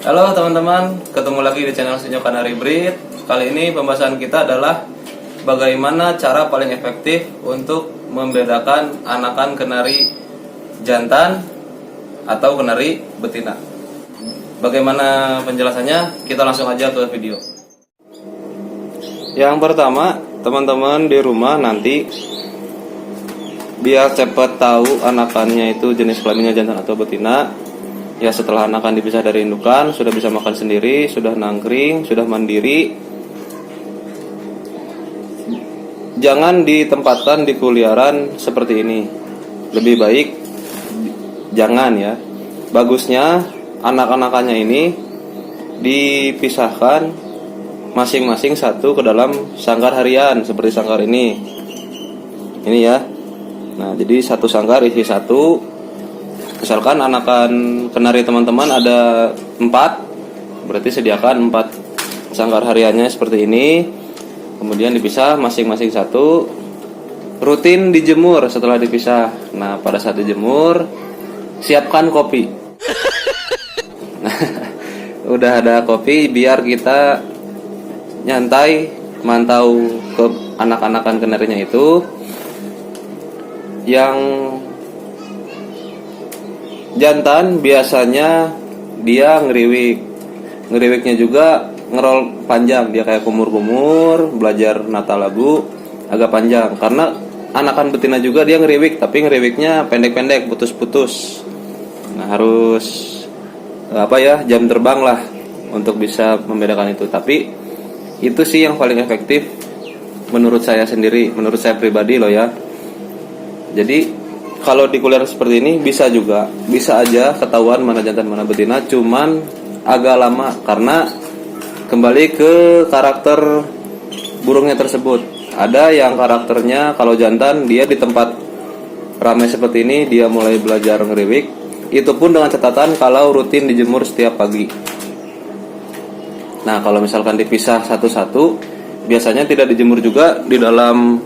Halo teman-teman, ketemu lagi di channel Sinyo Kanari Breed. Kali ini pembahasan kita adalah bagaimana cara paling efektif untuk membedakan anakan kenari jantan atau kenari betina. Bagaimana penjelasannya? Kita langsung aja ke video. Yang pertama, teman-teman di rumah nanti biar cepat tahu anakannya itu jenis kelaminnya jantan atau betina. Ya setelah anakan dipisah dari indukan, sudah bisa makan sendiri, sudah nangkring, sudah mandiri. Jangan ditempatkan di kuliaran seperti ini. Lebih baik jangan ya. Bagusnya anak-anakannya ini dipisahkan masing-masing satu ke dalam sangkar harian seperti sangkar ini. Ini ya. Nah, jadi satu sangkar isi satu. Misalkan anakan kenari teman-teman ada 4, berarti sediakan 4 sangkar hariannya seperti ini. Kemudian dipisah masing-masing satu. Rutin dijemur setelah dipisah. Nah, pada saat dijemur, siapkan kopi. Nah, udah ada kopi biar kita nyantai mantau ke anak-anakan kenarinya itu. Yang jantan biasanya dia ngeriwik. Ngeriwiknya juga ngerol panjang, dia kayak kumur-kumur, belajar nata lagu agak panjang. Karena anakan betina juga dia ngeriwik, tapi ngeriwiknya pendek-pendek, putus-putus. Nah, harus jam terbang lah untuk bisa membedakan itu. Tapi itu sih yang paling efektif menurut saya sendiri, menurut saya pribadi loh ya. Jadi kalau di kuliah seperti ini bisa aja ketahuan mana jantan mana betina, cuman agak lama karena kembali ke karakter burungnya tersebut. Ada yang karakternya kalau jantan dia di tempat ramai seperti ini dia mulai belajar ngeriwik. Itu pun dengan catatan kalau rutin dijemur setiap pagi. Nah, kalau misalkan dipisah satu-satu, biasanya tidak dijemur juga di dalam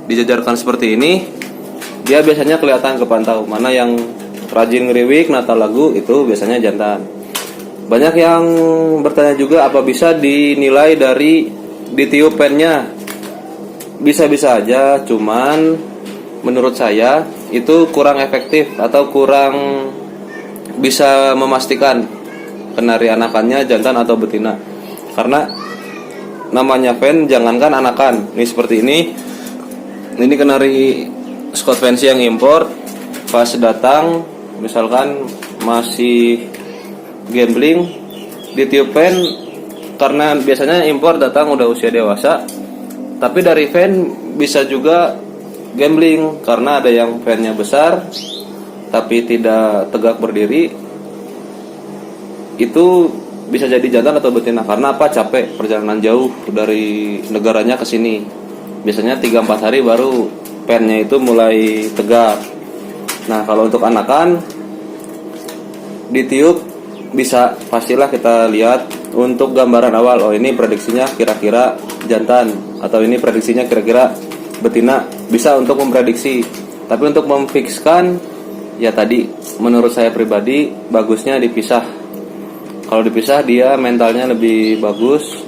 dijajarkan seperti ini. Dia biasanya kelihatan kepantau mana yang rajin ngeriwik nata lagu, itu biasanya jantan. Banyak yang bertanya juga apa bisa dinilai dari ditiup pennya. Bisa-bisa aja, cuman menurut saya itu kurang efektif atau kurang bisa memastikan kenari anakannya jantan atau betina. Karena namanya pen, jangankan anakan. Ini seperti ini. Ini kenari Scott Fancy yang import. Pas datang misalkan masih gambling, ditiup pen, karena biasanya impor datang udah usia dewasa. Tapi dari fan bisa juga gambling karena ada yang fannya besar tapi tidak tegak berdiri. Itu bisa jadi jantan atau betina. Karena apa? Capek perjalanan jauh dari negaranya ke sini. Biasanya 3-4 hari baru pennya itu mulai tegak. Nah, kalau untuk anakan ditiup bisa, pastilah kita lihat untuk gambaran awal. Oh, ini prediksinya kira-kira jantan atau ini prediksinya kira-kira betina. Bisa untuk memprediksi. Tapi untuk memfikskan ya tadi menurut saya pribadi bagusnya dipisah. Kalau dipisah dia mentalnya lebih bagus.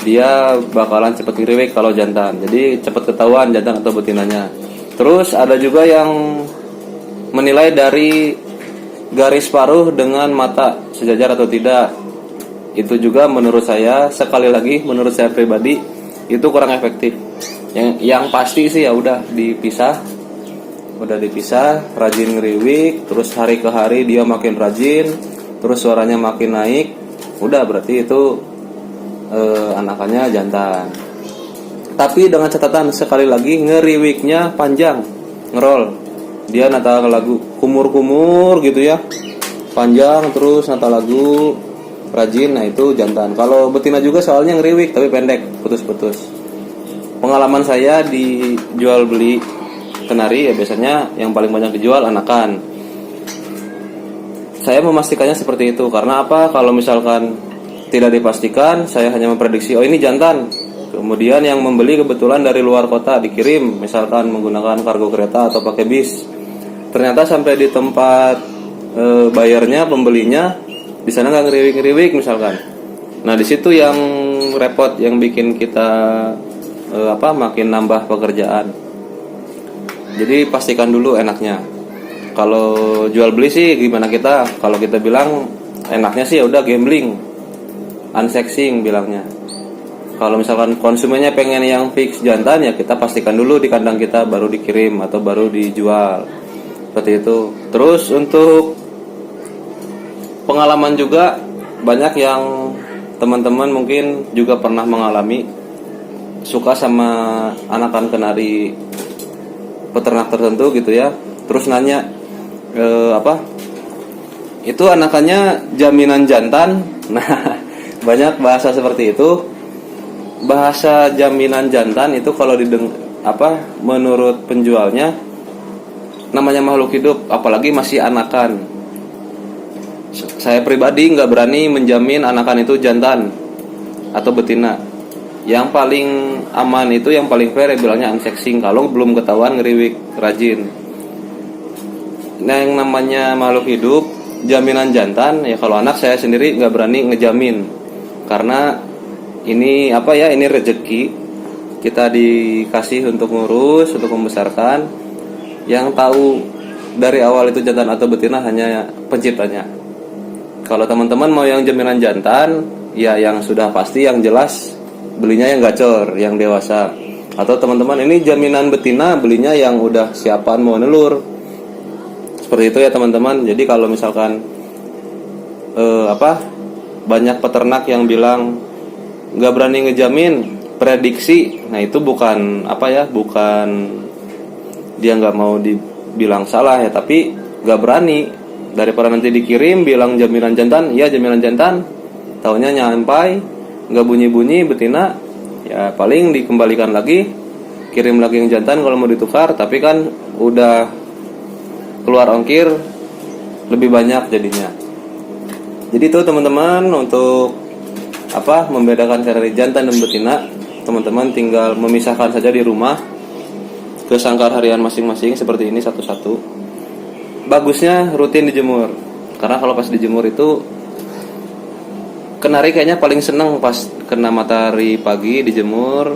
Dia bakalan cepet ngeriwik kalau jantan. Jadi cepet ketahuan jantan atau betinanya. Terus ada juga yang menilai dari garis paruh dengan mata sejajar atau tidak. Itu juga menurut saya, sekali lagi menurut saya pribadi itu kurang efektif. Yang pasti sih ya udah dipisah. Udah dipisah, rajin ngeriwik, terus hari ke hari dia makin rajin, terus suaranya makin naik. Udah berarti itu anakannya jantan. Tapi dengan catatan sekali lagi ngeriwiknya panjang, ngerol. Dia nata lagu kumur-kumur gitu ya, panjang terus nata lagu rajin. Nah, itu jantan. Kalau betina juga soalnya ngeriwik tapi pendek, putus-putus. Pengalaman saya di jual beli kenari ya biasanya yang paling banyak dijual anakan. Saya memastikannya seperti itu. Karena apa? Kalau misalkan tidak dipastikan, saya hanya memprediksi oh ini jantan. Kemudian yang membeli kebetulan dari luar kota dikirim, misalkan menggunakan kargo kereta atau pakai bis. Ternyata sampai di tempat bayarnya, pembelinya di sana nggak ngeriwik-ngeriwik misalkan. Nah di situ yang repot, yang bikin kita makin nambah pekerjaan. Jadi pastikan dulu enaknya. Kalau jual beli sih gimana kita? Kalau kita bilang enaknya sih ya udah gambling, unsexing bilangnya. Kalau misalkan konsumennya pengen yang fix jantan, ya kita pastikan dulu di kandang kita baru dikirim atau baru dijual. Seperti itu. Terus untuk pengalaman juga, banyak yang teman-teman mungkin juga pernah mengalami suka sama anakan kenari peternak tertentu gitu ya. Terus nanya itu anakannya jaminan jantan. Nah, banyak bahasa seperti itu. Bahasa jaminan jantan itu kalau menurut penjualnya namanya makhluk hidup, apalagi masih anakan. Saya pribadi nggak berani menjamin anakan itu jantan atau betina. Yang paling aman itu, yang paling fair ya bilangnya unsexing kalau belum ketahuan ngeriwik rajin. Nah yang namanya makhluk hidup jaminan jantan ya, kalau anak saya sendiri nggak berani ngejamin, karena ini ini rezeki kita dikasih untuk ngurus, untuk membesarkan. Yang tahu dari awal itu jantan atau betina hanya penciptanya. Kalau teman-teman mau yang jaminan jantan, ya yang sudah pasti, yang jelas belinya yang gacor, yang dewasa. Atau teman-teman ini jaminan betina, belinya yang udah siapan mau nelur. Seperti itu ya teman-teman. Jadi kalau misalkan banyak peternak yang bilang nggak berani ngejamin, prediksi, nah itu bukan bukan dia nggak mau dibilang salah ya, tapi nggak berani. Daripada nanti dikirim bilang jaminan jantan, ya jaminan jantan, taunya nyampai nggak bunyi-bunyi betina, ya paling dikembalikan lagi, kirim lagi yang jantan kalau mau ditukar, tapi kan udah keluar ongkir lebih banyak jadinya. Jadi itu teman-teman, untuk membedakan kenari jantan dan betina, teman-teman tinggal memisahkan saja di rumah ke sangkar harian masing-masing seperti ini satu-satu. Bagusnya rutin dijemur, karena kalau pas dijemur itu kenari kayaknya paling seneng pas kena matahari pagi dijemur.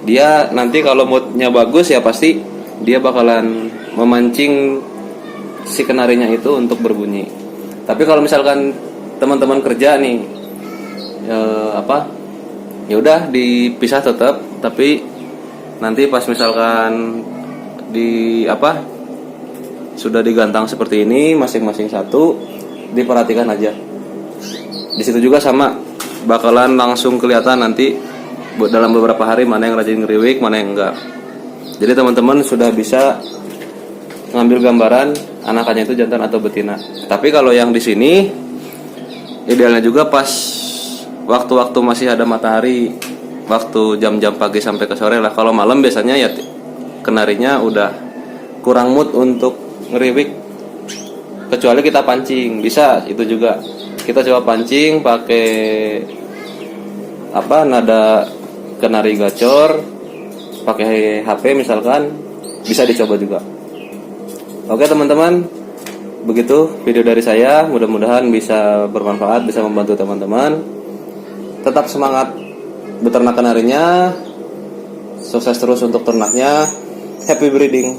Dia nanti kalau moodnya bagus ya pasti dia bakalan memancing si kenarinya itu untuk berbunyi. Tapi kalau misalkan teman-teman kerja nih, ya udah dipisah tetap, tapi nanti pas misalkan sudah digantang seperti ini masing-masing satu, diperhatikan aja. Di situ juga sama, bakalan langsung kelihatan nanti dalam beberapa hari mana yang rajin ngeriwik, mana yang enggak. Jadi teman-teman sudah bisa ngambil gambaran anakannya itu jantan atau betina. Tapi kalau yang di sini idealnya juga pas waktu-waktu masih ada matahari, waktu jam-jam pagi sampai ke sore lah. Kalau malam biasanya ya kenarinya udah kurang mood untuk ngeriwik, kecuali kita pancing. Bisa itu juga, kita coba pancing pakai nada kenari gacor, pakai HP misalkan, bisa dicoba juga. Oke teman-teman, begitu video dari saya, mudah-mudahan bisa bermanfaat, bisa membantu teman-teman. Tetap semangat beternak kenarinya, sukses terus untuk ternaknya, happy breeding.